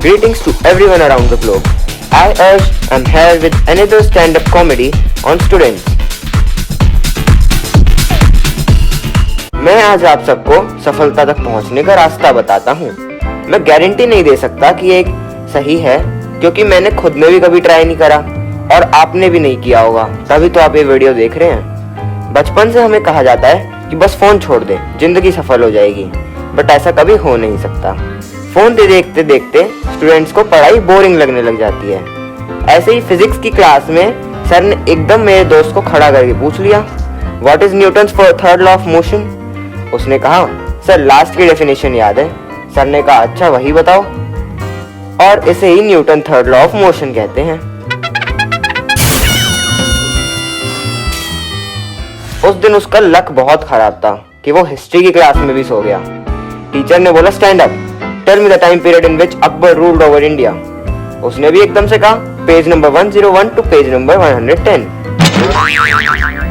Greetings to everyone around the globe. I urge am here with another stand-up comedy on students. मैं आज आप सबको सफलता तक पहुंचने का रास्ता बताता हूं। मैं गारंटी नहीं दे सकता कि ये सही है, क्योंकि मैंने खुद ने भी कभी ट्राई नहीं करा और आपने भी नहीं किया होगा, तभी तो आप ये वीडियो देख रहे हैं। बचपन से हमें कहा जाता है कि बस फोन छोड़ दे, जिंदगी सफल हो जाएगी, बट ऐसा कभी हो नहीं सकता। फोन देखते देखते स्टूडेंट्स को पढ़ाई बोरिंग लगने लग जाती है। ऐसे ही फिजिक्स की क्लास में सर ने एकदम मेरे दोस्त को खड़ा करके पूछ लिया, what is Newton's third law of motion. उसने कहा, सर लास्ट की डेफिनेशन याद है। सर ने कहा, अच्छा वही बताओ। और इसे ही Newton third law of motion कहते हैं। उस दिन उसका लक बहुत खराब था कि वो हिस्ट्री की क्लास में भी सो गया। टीचर ने बोला, stand up, tell me the time period in which Akbar ruled over India. उसने भी एकदम से कहा, page number 101 to page number 110।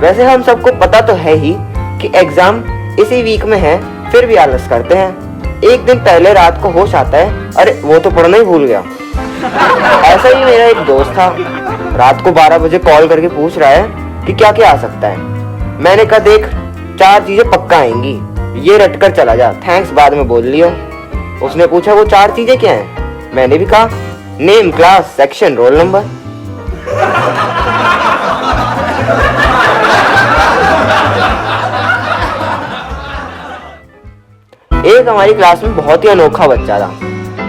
वैसे हम सबको पता तो है ही कि एग्जाम इसी वीक में है, फिर भी आलस करते हैं। एक दिन पहले रात को होश आता है, अरे वो तो पढ़ना ही भूल गया। ऐसा ही मेरा एक दोस्त था, रात को 12 बजे कॉल करके पूछ रहा है कि क्या क्या आ सकता है। मैंने कहा, देख 4 चीजें पक्का आएंगी, ये रट कर चला जा, थैंक्स बाद में बोल लियो। उसने पूछा, वो 4 चीजें क्या हैं? मैंने भी कहा, name, class, section, roll number. एक हमारी क्लास में बहुत ही अनोखा बच्चा था,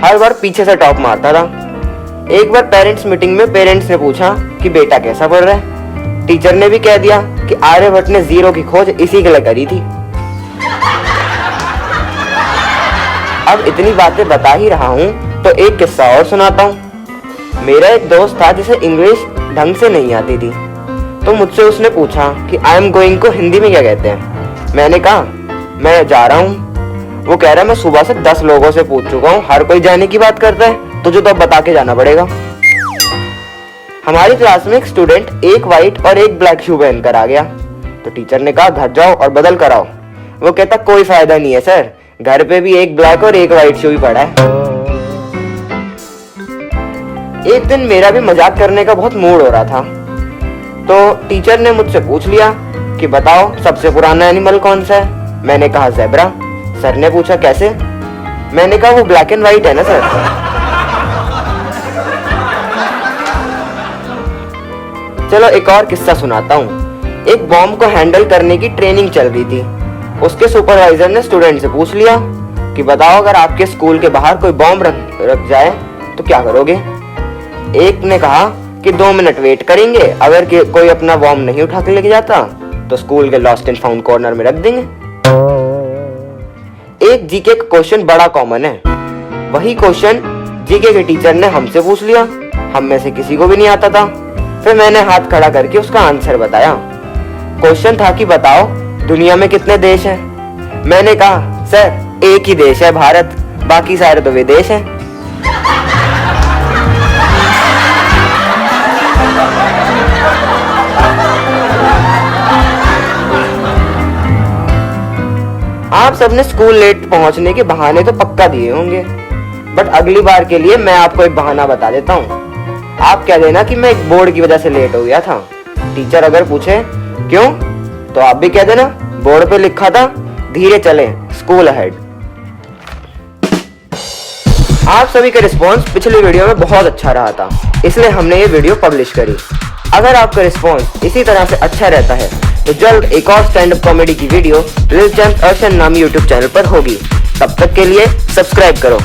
हर बार पीछे से टॉप मारता था। एक बार पेरेंट्स मीटिंग में पेरेंट्स ने पूछा कि बेटा कैसा पढ़ रहा है। टीचर ने भी कह दिया कि आर्यभट्ट ने जीरो की खोज इसी के लिए करी थी। अब इतनी बातें बता ही रहा हूँ तो एक किस्सा और सुनाता हूँ। मेरा एक दोस्त था जिसे इंग्लिश ढंग से नहीं आती थी, तो मुझसे उसने पूछा कि आई एम गोइंग को हिंदी में क्या कहते हैं। मैंने कहा, मैं जा रहा हूँ। वो कह रहा, मैं सुबह से 10 लोगों से पूछ चुका हूँ, हर कोई जाने की बात करता है, तुझे तो अब बता के जाना पड़ेगा। हमारी क्लास में एक स्टूडेंट एक व्हाइट और एक ब्लैक शू पहन कर आ गया, तो टीचर ने कहा, घर जाओ और बदल कर आओ। वो कहता, कोई फायदा नहीं है सर, घर पे भी एक ब्लैक और एक व्हाइट शू ही पड़ा है। एक दिन मेरा भी मजाक करने का बहुत मूड हो रहा था, तो टीचर ने मुझसे पूछ लिया कि बताओ सबसे पुराना एनिमल कौन सा है। मैंने कहा, ज़ेब्रा। सर ने पूछा, कैसे? मैंने कहा, वो ब्लैक एंड व्हाइट है ना सर। चलो एक और किस्सा सुनाता हूँ। एक बॉम्ब को हैंडल करने की ट्रेनिंग चल रही थी। उसके सुपरवाइजर ने स्टूडेंट से पूछ लिया कि बताओ अगर आपके स्कूल के बाहर कोई बॉम्ब रख जाए तो क्या करोगे। एक ने कहा कि 2 मिनट वेट करेंगे, अगर कोई अपना बॉम्ब नहीं उठा के लेके जाता तो स्कूल के लॉस्ट एंड फाउंड कॉर्नर में रख देंगे। एक जीके का क्वेश्चन बड़ा कॉमन है, वही क्वेश्चन जीके के टीचर ने हमसे पूछ लिया, हम में से किसी को भी नहीं आता था। फिर मैंने हाथ खड़ा करके उसका आंसर बताया। क्वेश्चन था कि बताओ दुनिया में कितने देश हैं। मैंने कहा, सर एक ही देश है भारत, बाकी सारे तो विदेश हैं। आप सबने स्कूल लेट पहुंचने के बहाने तो पक्का दिए होंगे, बट अगली बार के लिए मैं आपको एक बहाना बता देता हूँ। आप कह देना कि मैं एक बोर्ड की वजह से लेट हो गया था। टीचर अगर पूछे क्यों, तो आप भी कह देना, बोर्ड पे लिखा था धीरे चले, स्कूल अहेड। आप सभी का रिस्पॉन्स पिछली वीडियो में बहुत अच्छा रहा था, इसलिए हमने ये वीडियो पब्लिश करी। अगर आपका रिस्पॉन्स इसी तरह से अच्छा रहता है तो जल्द एक और स्टैंड अप कॉमेडी की वीडियो लिटिल चैंप्स अर्शन नामी यूट्यूब चैनल पर होगी। तब तक के लिए सब्सक्राइब करो।